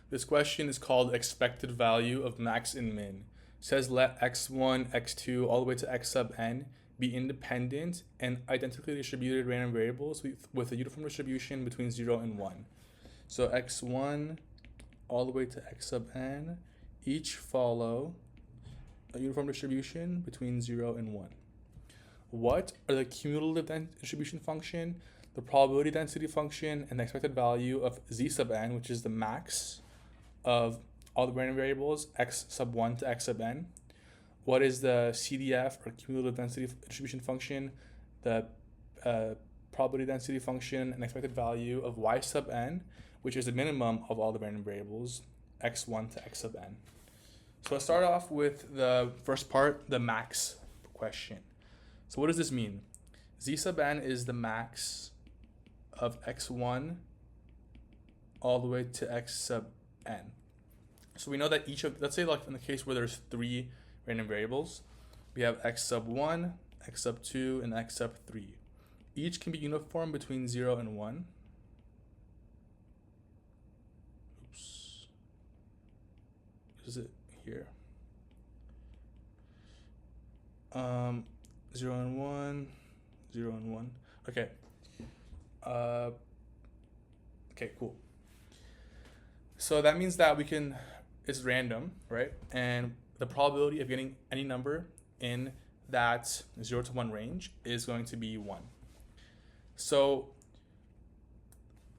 This question is called expected value of max and min. It says let x1, x2, all the way to x sub n be independent and identically distributed random variables with a uniform distribution between 0 and 1. So x1 all the way to x sub n each follow a uniform distribution between 0 and 1. What are the cumulative distribution function, the probability density function, and the expected value of z sub n, which is the max of all the random variables, x sub 1 to x sub n? What is the CDF, or cumulative density distribution function, the probability density function, and expected value of y sub n, which is the minimum of all the random variables, x1 to x sub n? So let's start off with the first part, the max question. So what does this mean? Z sub n is the max of x1 all the way to x sub n. So we know that each of, let's say like in the case where there's 3 random variables, we have x sub 1, x sub 2, and x sub 3. Each can be uniform between 0 and 1. Oops. Is it here? 0 and 1, 0 and 1. Okay. Okay, cool. So that means that it's random, right? And the probability of getting any number in that 0 to 1 range is going to be 1. So,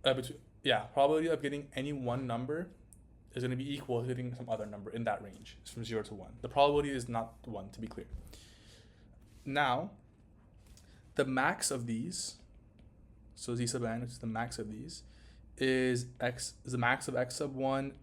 probability of getting any one number is going to be equal to getting some other number in that range. It's from 0 to 1. The probability is not 1, to be clear. Now, the max of these, so z sub n, which is the max of these, is the max of x sub 1,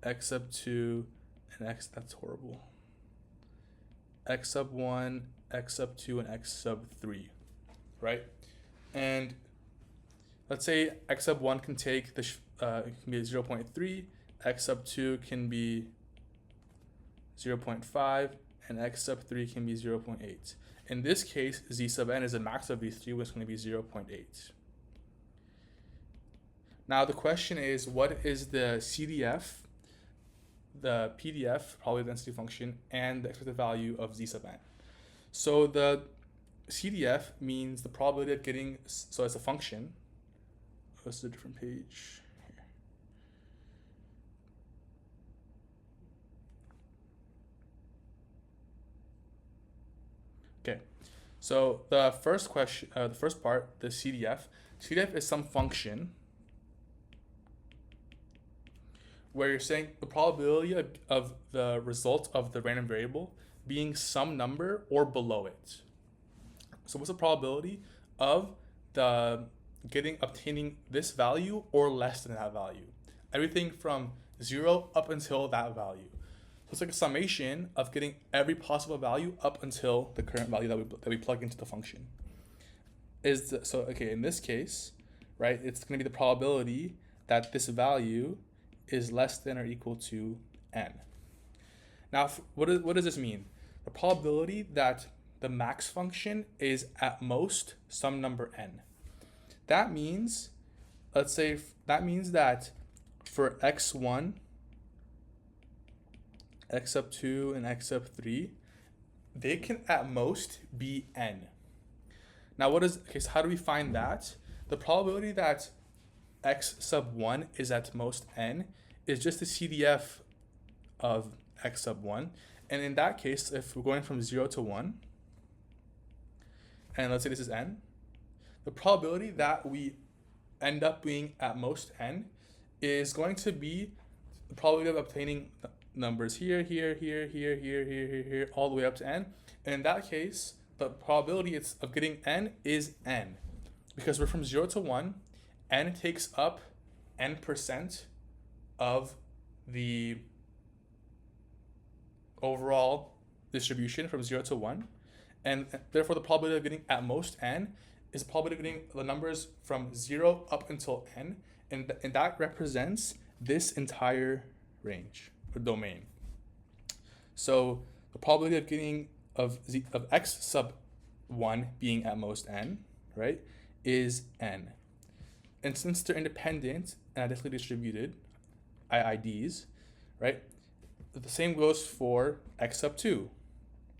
x sub 2, and that's horrible. X sub 1, x sub 2, and x sub 3, right? And let's say x sub 1 can take it can be 0.3, x sub 2 can be 0.5, and x sub 3 can be 0.8. In this case, z sub n is the max of these 3, which is going to be 0.8. Now the question is, what is the CDF, the PDF, probability density function, and the expected value of z sub n? So the CDF means the probability of getting, so it's a function. What's a different page? Okay, so the first question, the first part, the CDF. CDF is some function where you're saying the probability of the result of the random variable being some number or below it. So what's the probability of obtaining this value or less than that value? Everything from 0 up until that value. So it's like a summation of getting every possible value up until the current value that we plug into the function. In this case, right, it's going to be the probability that this value is less than or equal to n. Now, what does this mean? The probability that the max function is at most some number n. That means, that for x1, x sub 2, and x sub 3, they can at most be n. Now so how do we find that? The probability that x sub 1 is at most n is just the CDF of x sub 1. And in that case, if we're going from 0 to 1, and let's say this is n, the probability that we end up being at most n is going to be the probability of obtaining numbers here, all the way up to n. And in that case, the probability of getting n is n. Because we're from 0 to 1, n takes up n% of the overall distribution from 0 to 1. And therefore, the probability of getting at most n is the probability of getting the numbers from 0 up until n. And that represents this entire range or domain. So the probability of getting of x sub 1 being at most n, right, is n. And since they're independent and identically distributed, IIDs, right? The same goes for x sub 2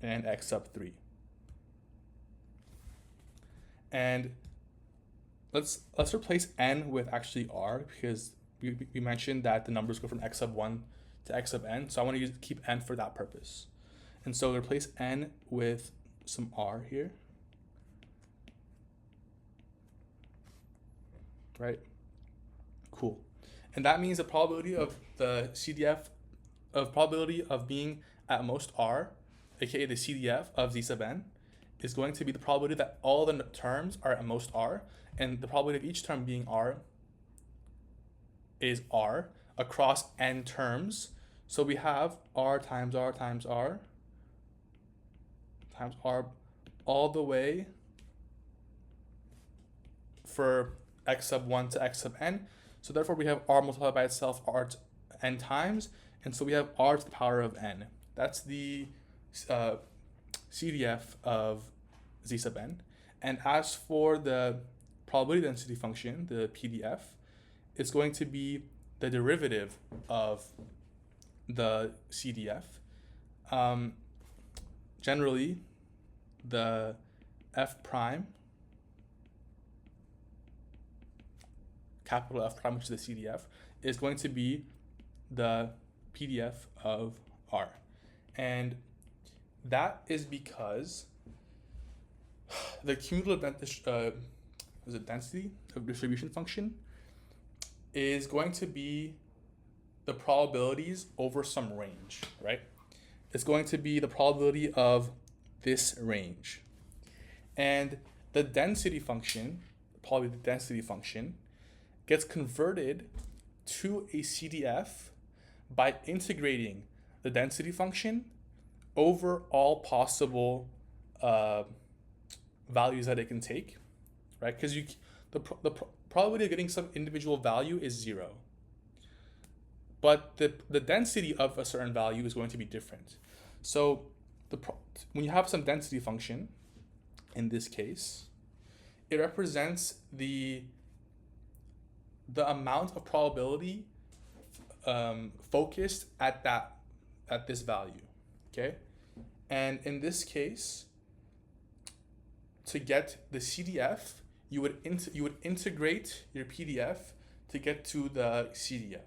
and x sub 3. And let's replace n with actually r, because we mentioned that the numbers go from x sub 1 to x sub n, so I want to keep n for that purpose. And so replace n with some r here, right? Cool. And that means the probability of the CDF, probability of being at most r, aka the CDF of z sub n, is going to be the probability that all the terms are at most r, and the probability of each term being r is r across n terms. So we have r times r times r times r all the way for x sub 1 to x sub n. So therefore we have r multiplied by itself r to n times, and so we have r to the power of n. That's the CDF of z sub n. And as for the probability density function, the PDF, it's going to be the derivative of the CDF. Generally, the f prime, capital F prime, which is the CDF, is going to be the PDF of R. And that is because the cumulative density of distribution function is going to be the probabilities over some range, right? It's going to be the probability of this range. And the density function, probably the density function, gets converted to a CDF by integrating the density function over all possible values that it can take, right? Because the probability of getting some individual value is 0. But the density of a certain value is going to be different. So when you have some density function, in this case, it represents the amount of probability focused at this value, okay? And in this case, to get the CDF, you would integrate your PDF to get to the CDF.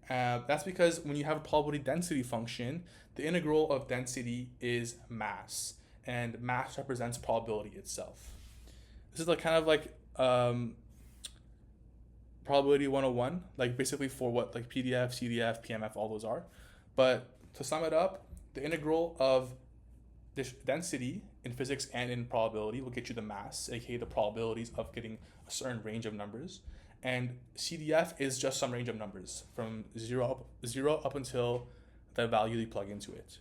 That's because when you have a probability density function, the integral of density is mass, and mass represents probability itself. This is kind of like probability 101, like basically for what like PDF, CDF, PMF, all those are. But to sum it up, the integral of this density in physics and in probability will get you the mass, aka the probabilities of getting a certain range of numbers. And CDF is just some range of numbers from zero up until the value you plug into it.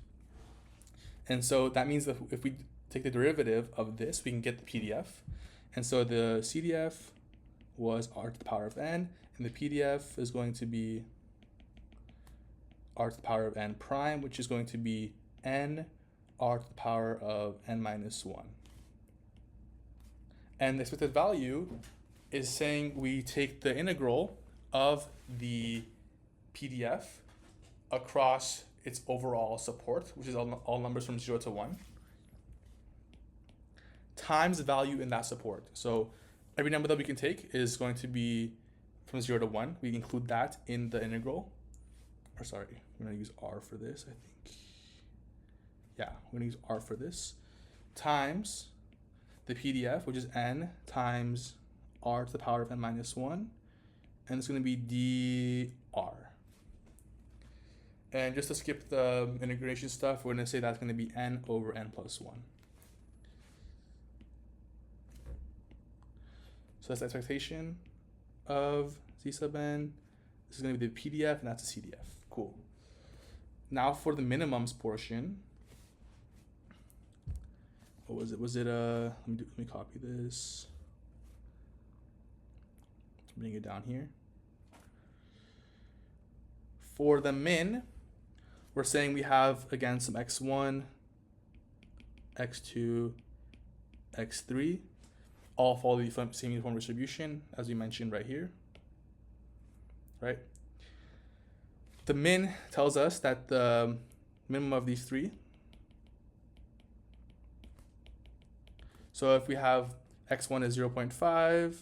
And so that means that if we take the derivative of this, we can get the PDF. And so the CDF was r to the power of n, and the PDF is going to be r to the power of n prime, which is going to be n r to the power of n minus 1. And the expected value is saying we take the integral of the PDF across its overall support, which is all numbers from 0 to 1, times the value in that support. So every number that we can take is going to be from 0 to 1. We include that in the integral. Or sorry, I'm going to use r for this, I think. Yeah, we're going to use r for this, times the PDF, which is n times r to the power of n minus 1, and it's going to be dr. And just to skip the integration stuff, we're going to say that's going to be n over n plus 1. So that's the expectation of z sub n. This is going to be the PDF, and that's the CDF. Cool. Now for the minimums portion, what was it? Was it let me copy this. Bring it down here. For the min, we're saying we have again some x1, x2, x3, all follow the same uniform distribution as we mentioned right here, right? the min tells us that the minimum of these three. So if we have x1 is 0.5,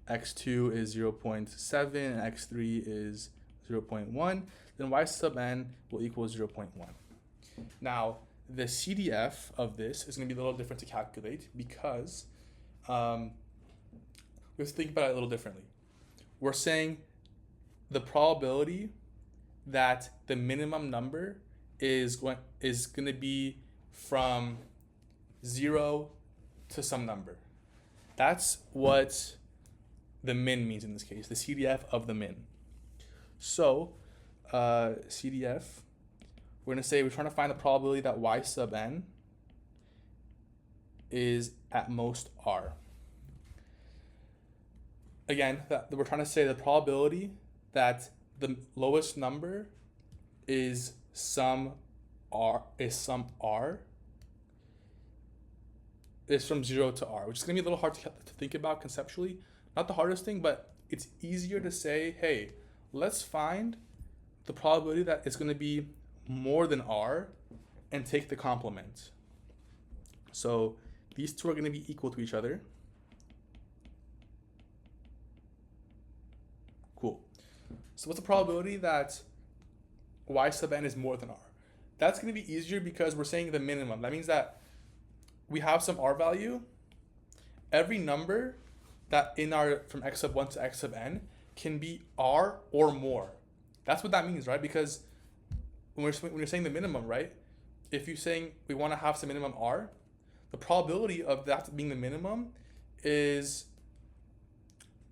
x2 is 0.7, and x3 is 0.1, then y sub n will equal 0.1. Now, the CDF of this is going to be a little different to calculate because we have to think about it a little differently. We're saying the probability that the minimum number is going to be from 0 to some number. That's what the min means in this case, the CDF of the min. So CDF, we're going to say we're trying to find the probability that y sub n is at most r. Again, we're trying to say the probability that the lowest number is some r is from 0 to r, which is going to be a little hard to think about conceptually. Not the hardest thing, but it's easier to say, hey, let's find the probability that it's going to be more than r and take the complement. So these two are going to be equal to each other. Cool. So what's the probability that y sub n is more than r? That's going to be easier because we're saying the minimum. That means that we have some r value. Every number that in our from x sub 1 to x sub n can be r or more. That's what that means, right? Because when you're saying the minimum, right? If you're saying we want to have some minimum r, the probability of that being the minimum is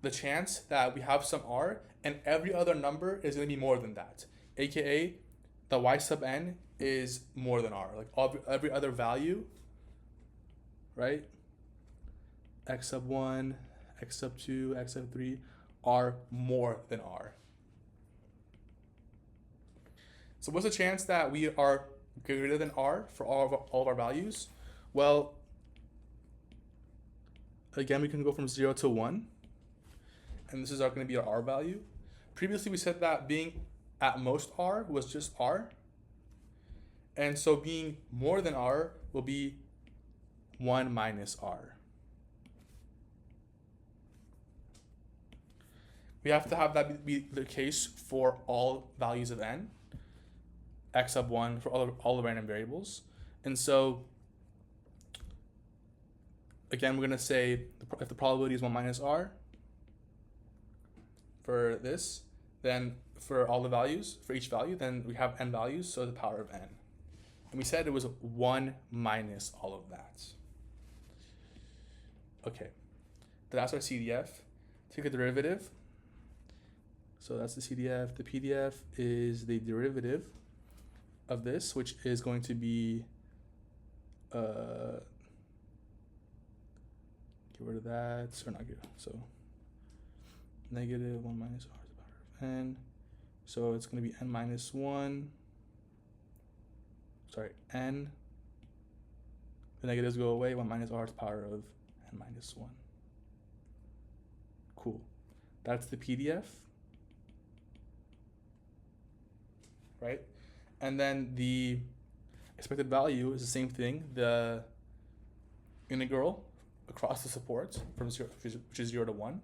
the chance that we have some r and every other number is going to be more than that. AKA the y sub n is more than r. Like every other value, right? X sub 1, x sub 2, x sub 3 are more than r. So what's the chance that we are greater than r for all of our values? Well, again, we can go from 0 to 1. And this is going to be our r value. Previously, we said that being at most r was just r. And so being more than r will be 1 minus r. We have to have that be the case for all values of n, x sub 1 for all the random variables. And so, again, we're going to say if the probability is 1 minus r for this, then for all the values, for each value, then we have n values, so the power of n. And we said it was 1 minus all of that. Okay, that's our CDF. Take a derivative. So that's the CDF. The PDF is the derivative of this, which is going to be, get rid of that, or not get, so negative 1 minus r to the power of n. So it's going to be n minus 1, n. The negatives go away, 1 minus r to the power of n minus 1. Cool. That's the PDF. Right? And then the expected value is the same thing, the integral across the support from 0, which is 0 to 1,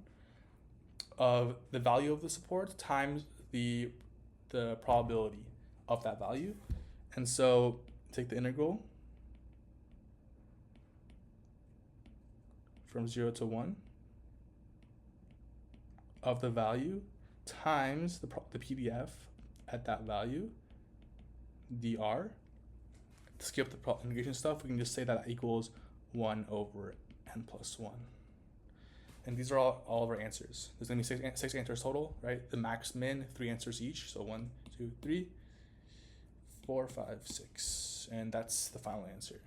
of the value of the support times the probability of that value. And so take the integral from 0 to 1 of the value times the PDF at that value, dr. To skip the integration stuff, we can just say that equals 1 over n plus 1. And these are all of our answers. There's going to be six answers total, right? The max, min, 3 answers each. So 1, 2, 3, 4, 5, 6. And that's the final answer.